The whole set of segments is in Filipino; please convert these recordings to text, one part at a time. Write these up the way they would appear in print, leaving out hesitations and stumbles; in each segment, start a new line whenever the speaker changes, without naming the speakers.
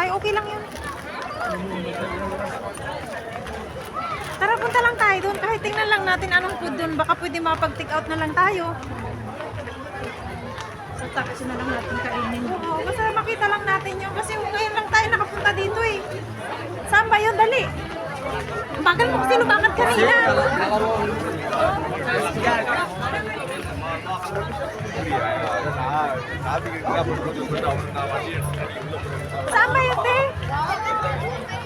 tayo. Okay lang yun. Tara, punta lang tayo doon. Kahit tingnan lang natin anong food doon. Baka pwede makapag-take out na lang tayo.
Sa taxi na lang natin kainin.
Oo, basta makita lang natin yun. Kasi ngayon lang tayo nakapunta dito eh. Saan ba yun? Dali. Bagal mo kasi lumakad kanina. Saan ba yun, te?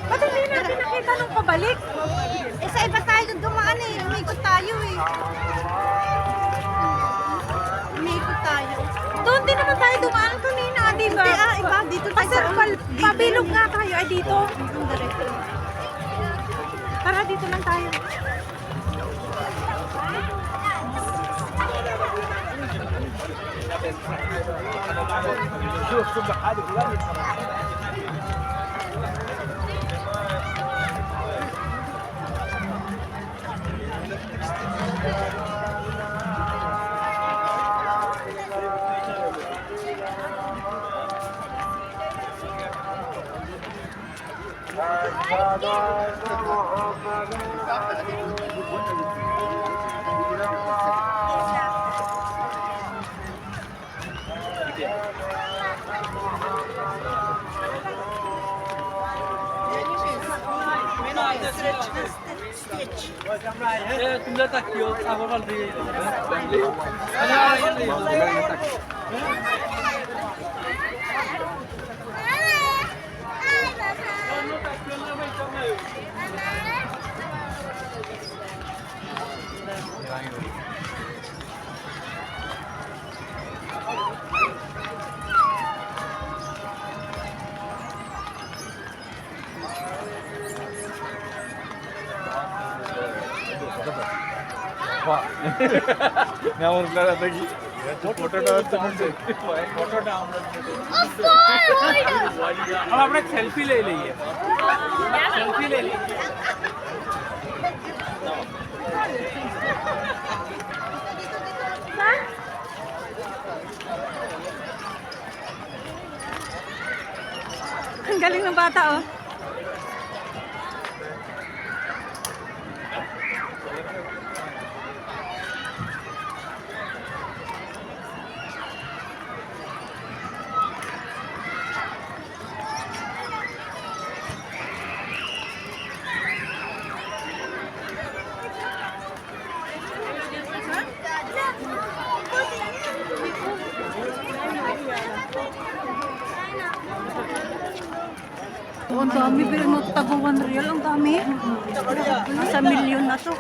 Ba't hindi natin nakita nung pabalik?
Eh, sa iba tayo dumaan eh. Umikot tayo eh. Umikot tayo.
Doon din naman tayo dumaan kanina, di ba?
Hindi iba. Dito tayo.
Kasi pabilog nga tayo. Ay, dito. Tara, dito lang tayo.
तुमला टाकियो आगो बालदी मैं और लगा था कि photo download अब अपने सेल्फी ले लिए सेल्फी ले लिए
Ang galing ng bata, oh. Oh, ang dami, pero tago 1 real, ang dami.
Sa milyon na to.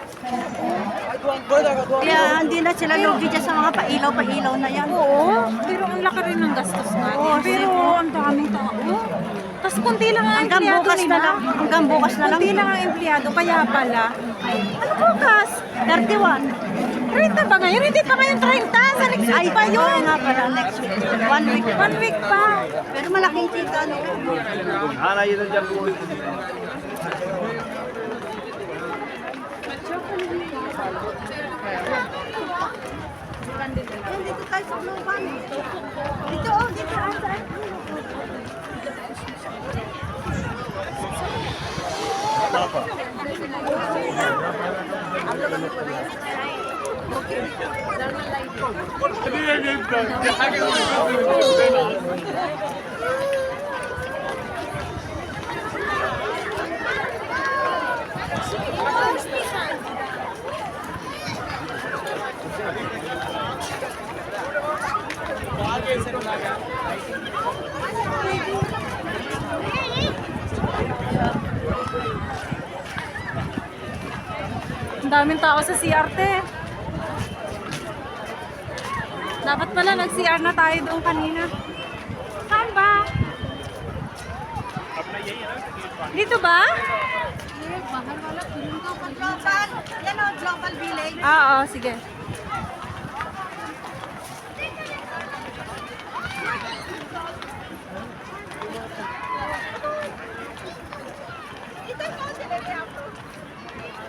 Kaya hindi na sila lugi dyan sa mga pailaw-pailaw na yan.
Oo, pero ang laki rin ng gastos natin.
Oo,
Pero ang daming tao. Tapos kunti lang ang
Hanggang
empleyado
bukas na
nila.
lang. Hanggang bukas na lang.
Kunti lang ang empleyado, kaya pala. Ano bukas?
31.
30 ba ngayon? Hindi pa ngayon 30. Sa next week pa
oo
yun.
nga pala, next week. 1 week.
1 week pa.
Pero malaking kita, no?
खाना इधर जब
Dito tayo sa Globan. Dito, oh, dito.
Ang daming tao sa CRT. Dapat pala nag-CR na tayo doon kanina. Saan ba? Dito ba?
Global. Yan o, Global Village.
Oo, sige.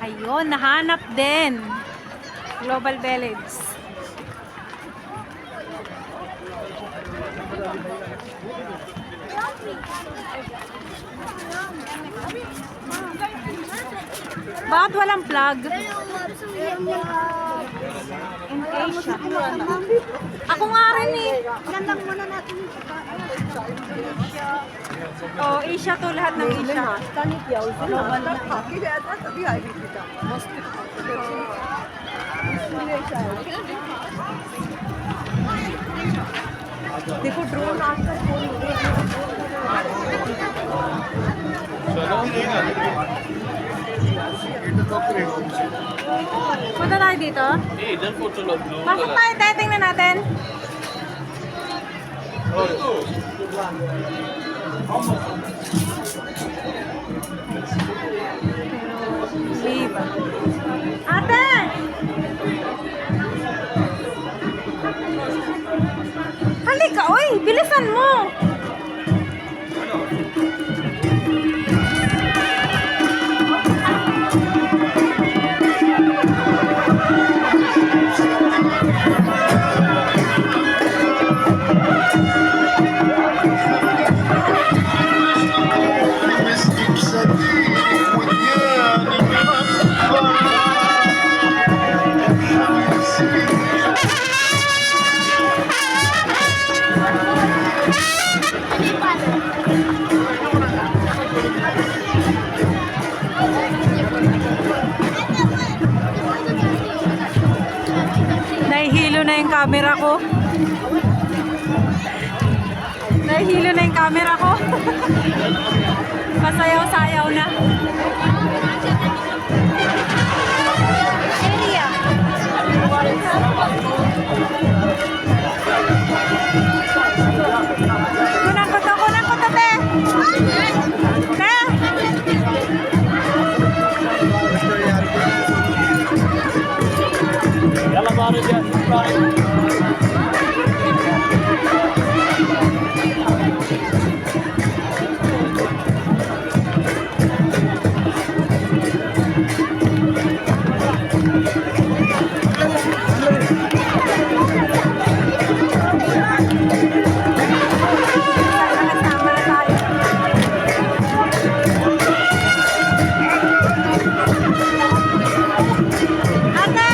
Ayun, nahanap din. Global Village. Bakit walang plug? In Asia. Ako nga rin eh.
Yan lang muna natin.
Oh, Asia to, lahat ng Asia. देखो ड्रोन आजकल punta tayo dito?
Eh, ilan po tulog?
Pasok tayo, tingnan natin. Viva. Ate! Halika, oy! Bilisan mo! Nahihilo na yung camera ko. Nahihilo na yung camera ko. Pasayaw-sayaw na. Area. Kunang ko to, te. Te.
Yalla bari dyan.
Sama na tayo. Ate!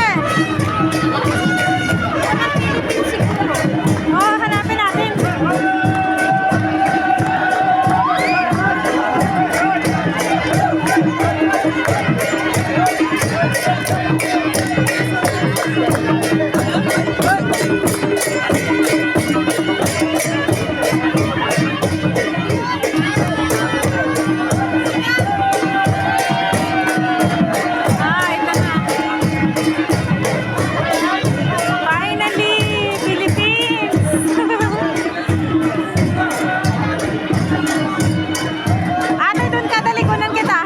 Oh, hanapin natin. Ah, ito na. Finally, Philippines! Ate, doon ka, talikunan kita.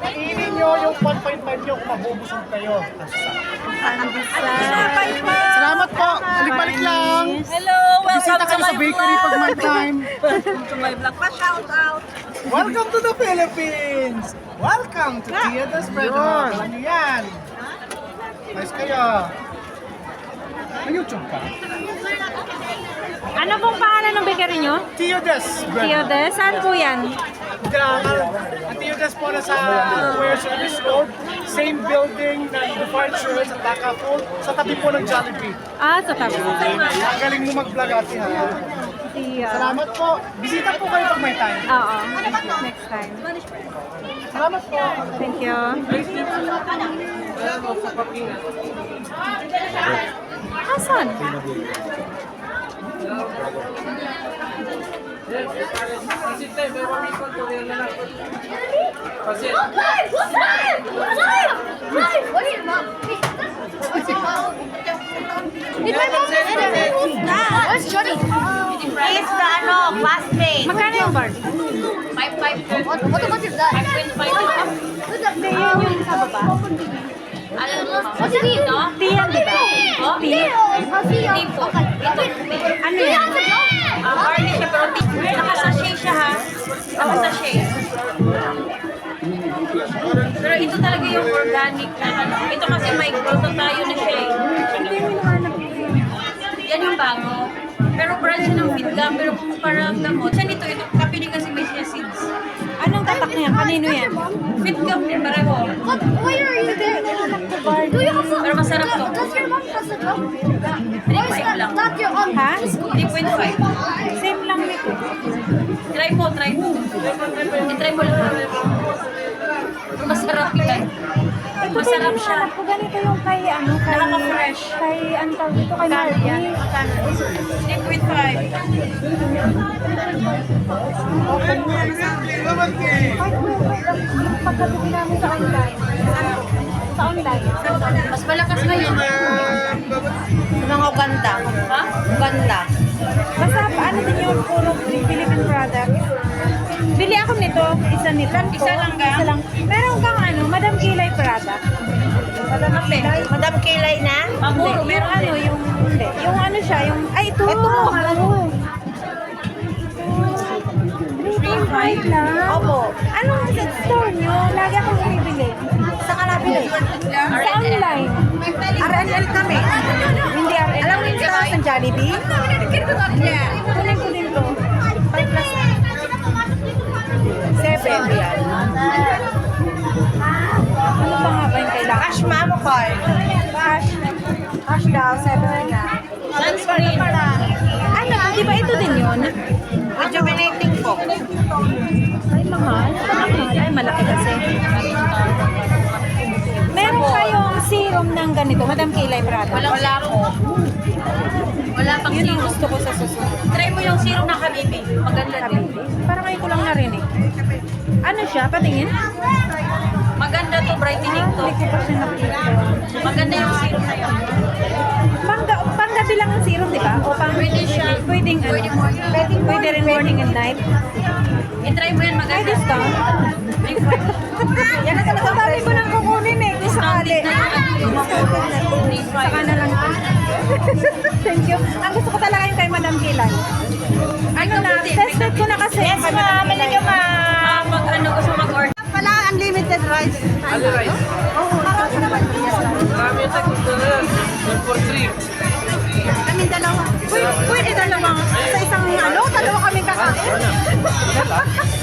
Kainin nyo yung 1.5 nyo kung mabubusog kayo. Salamat po. Balik lang.
Hello,
Bisita
welcome to
kayo sa
my
bakery pag
vlog.
may time.
Welcome to my vlog. Pa-shout out.
Welcome to the Philippines! Welcome to Tia Despreador. Alam nyo yan. Nice kayo. May YouTube ka?
Ano pong pangalan ng bakery nyo?
Tia Despreador.
Tiyode, saan po yan?
Ang Tia Des po na sa Ware Service Road. Same building ng The Fire Insurance at Taka Food. Sa tabi po ng Jollibee.
Ah, sa tabi.
Ang galing mo mag-vlog ate ha. Salamat po. Bisita po kayo pag may time.
Oo, next time.
Salamat po.
Thank you. Asan?
Where's Johnny?
He's the classmate.
Magkano yung bar?
5.5.
What is that?
5.5.
Hindi, yun yung sa baba.
Alam mo, what's it dito?
Tiyan, di ba?
Oh,
Hindi
po. Ito.
Ano yan?
Barley siya, pero nakasashay siya ha. Nakasashay. Pero ito talaga yung organic na ano. Ito kasi may proto tayo na siya eh.
Hindi mo nahanap.
Yan yung bago. Pero brand siya ng Fitgum. Pero kung parang gamot, siya nito, ito kapili kasi may chia seeds.
Anong tatak niya? Kanino yan?
Fitgum din, pareho.
What? Why are you there? Do you have
Pero masarap to.
Does your mom has a job?
Why is that
Not your own.
Ha?
3.5.
Same lang nito.
Try mo, try mo. I-try mo lang. Masarap yan.
Ito
Masarap
din
siya.
yung ko ganito yung kay ano, kay...
Nakaka-fresh.
Kay, ano tawag dito, kay Marty.
3.5.
Ay, wait lang. Pagkabili namin sa online. Sa online.
Mas malakas ba yun?
Mga ganda.
Ha?
Ganda. Basta ano din yung puro Philippine product. Bili ako nito, isa nito.
Isa lang ka?
Isa lang. Meron kang ano, Madam Kilay product. Madam Kilay? Madam Kilay na?
Puro,
Hindi, yung
meron
ano,
din.
yung, hindi. Yung ano siya, yung, ay ito. Ito. 3.5 lang? Opo. Anong sa store nyo? Lagi akong bumibili. Sa kalabili? Sa online. RNL kami. Hindi RNL. Alam mo yung sa Jollibee? Kunin ko din to. 5 plus 7 yan. Ano pa nga ba yung kailangan? Cash, ma'am, card. Cash. Cash daw, 7 na.
Sunscreen.
Ano, di ba ito din yun? Rejuvenating po. Ay, mahal. Ay, malaki kasi. Meron kayong serum ng ganito, Madam Kilay Brada?
Wala ko. Wala pang
Yun ang
serum.
gusto ko sa susunod.
Try mo yung serum ng Habibi. Maganda din.
Parang ngayon ko lang narinig. Ano siya? Patingin?
Maganda to, brightening to.
Hindi ko pa siya nakita.
Maganda yung serum na yun.
Panggabi lang ang serum, di ba? O pang...
Pwede siya.
Pwedeng ano?
Pwede morning.
Pwede rin morning and night.
I-try mo yan,
May
maganda.
discount? Yan na talaga. Sabi ko nang kukunin eh. Kung sakali. Saka na lang. Thank you. Ang gusto ko talaga yung kay Madam Kilay. Ano na, tested ko na kasi. Yes, ma'am. Malagyan
Pag ano, gusto mag-order.
Wala unlimited rice.
Ano rice?
Oo, marami naman.
Marami yung gusto na yan. 1 for 3.
Kami dalawa.
Pwede dalawang sa isang ano, dalawa kami kakain.